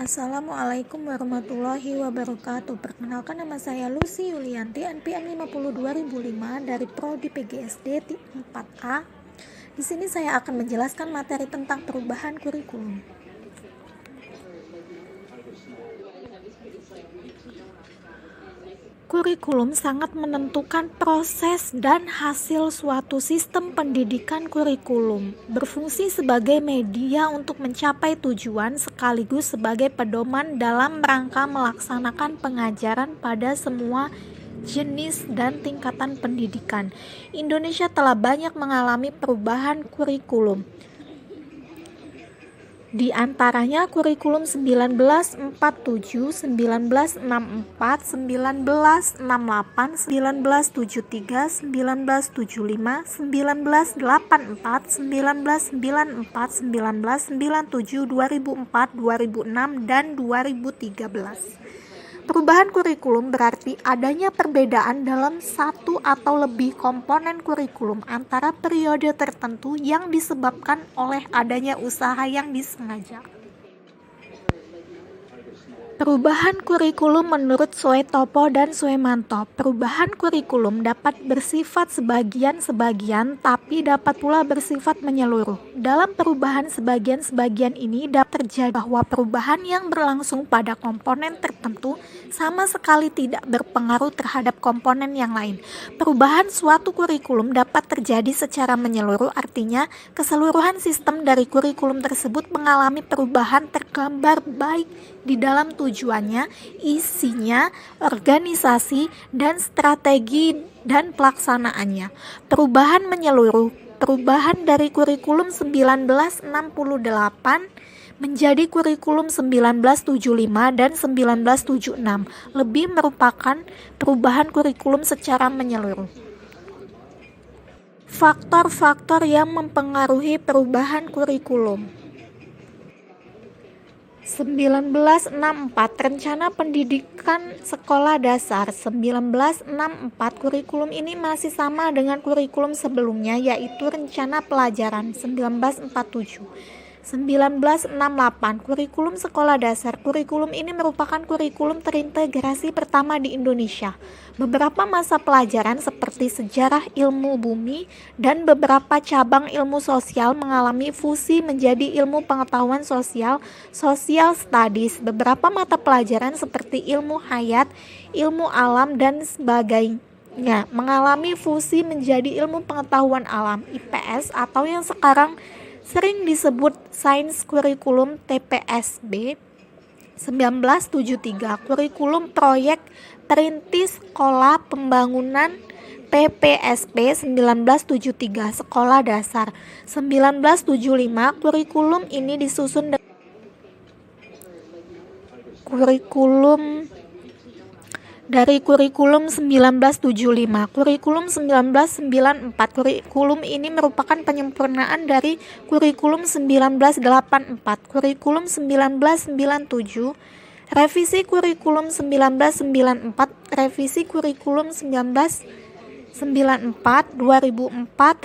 Assalamualaikum warahmatullahi wabarakatuh. Perkenalkan, nama saya Lucy Yulianti, NPM 50 2005 dari Prodi PGSD 4A. Di sini saya akan menjelaskan materi tentang perubahan kurikulum. Kurikulum sangat menentukan proses dan hasil suatu sistem pendidikan. Kurikulum berfungsi sebagai media untuk mencapai tujuan sekaligus sebagai pedoman dalam rangka melaksanakan pengajaran pada semua jenis dan tingkatan pendidikan. Indonesia telah banyak mengalami perubahan kurikulum. Di antaranya kurikulum 1947, 1964, 1968, 1973, 1975, 1984, 1994, 1997, 2004, 2006, dan 2013. Perubahan kurikulum berarti adanya perbedaan dalam satu atau lebih komponen kurikulum antara periode tertentu yang disebabkan oleh adanya usaha yang disengaja. Perubahan kurikulum menurut Suetopo dan Suemanto. Perubahan kurikulum dapat bersifat sebagian-sebagian, tapi dapat pula bersifat menyeluruh. Dalam perubahan sebagian-sebagian ini dapat terjadi bahwa perubahan yang berlangsung pada komponen tertentu sama sekali tidak berpengaruh terhadap komponen yang lain. Perubahan suatu kurikulum dapat terjadi secara menyeluruh, artinya keseluruhan sistem dari kurikulum tersebut mengalami perubahan tergambar baik di dalam tujuannya, isinya, organisasi, dan strategi dan pelaksanaannya. Perubahan menyeluruh. Perubahan dari kurikulum 1968 menjadi kurikulum 1975 dan 1976 lebih merupakan perubahan kurikulum secara menyeluruh. Faktor-faktor yang mempengaruhi perubahan kurikulum. 1964 Rencana Pendidikan Sekolah Dasar. 1964 kurikulum ini masih sama dengan kurikulum sebelumnya, yaitu Rencana Pelajaran 1947. 1968 Kurikulum Sekolah Dasar. Kurikulum ini merupakan kurikulum terintegrasi pertama di Indonesia. Beberapa masa pelajaran seperti sejarah, ilmu bumi, dan beberapa cabang ilmu sosial mengalami fusi menjadi ilmu pengetahuan sosial, social studies. Beberapa mata pelajaran seperti ilmu hayat, ilmu alam, dan sebagainya mengalami fusi menjadi ilmu pengetahuan alam, IPS, atau yang sekarang sering disebut Sains Kurikulum TPSB. 1973 Kurikulum Proyek Perintis Sekolah Pembangunan PPSP. 1973 Sekolah Dasar. 1975 kurikulum ini disusun dengan dari kurikulum 1975. Kurikulum 1994. Kurikulum ini merupakan penyempurnaan dari kurikulum 1984. Kurikulum 1997. Revisi kurikulum 1994. Revisi kurikulum 1994. 2004.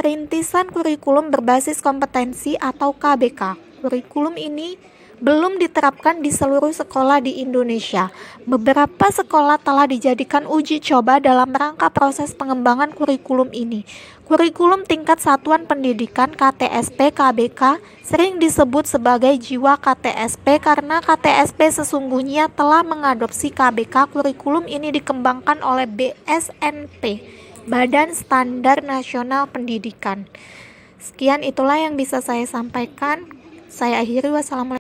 Rintisan kurikulum berbasis kompetensi atau KBK. Kurikulum ini belum diterapkan di seluruh sekolah di Indonesia. Beberapa sekolah telah dijadikan uji coba dalam rangka proses pengembangan kurikulum ini. Kurikulum tingkat satuan pendidikan KTSP KBK sering disebut sebagai jiwa KTSP karena KTSP sesungguhnya telah mengadopsi KBK. Kurikulum ini dikembangkan oleh BSNP, Badan Standar Nasional Pendidikan. Sekian, itulah yang bisa saya sampaikan. Saya akhiri. Wassalamualaikum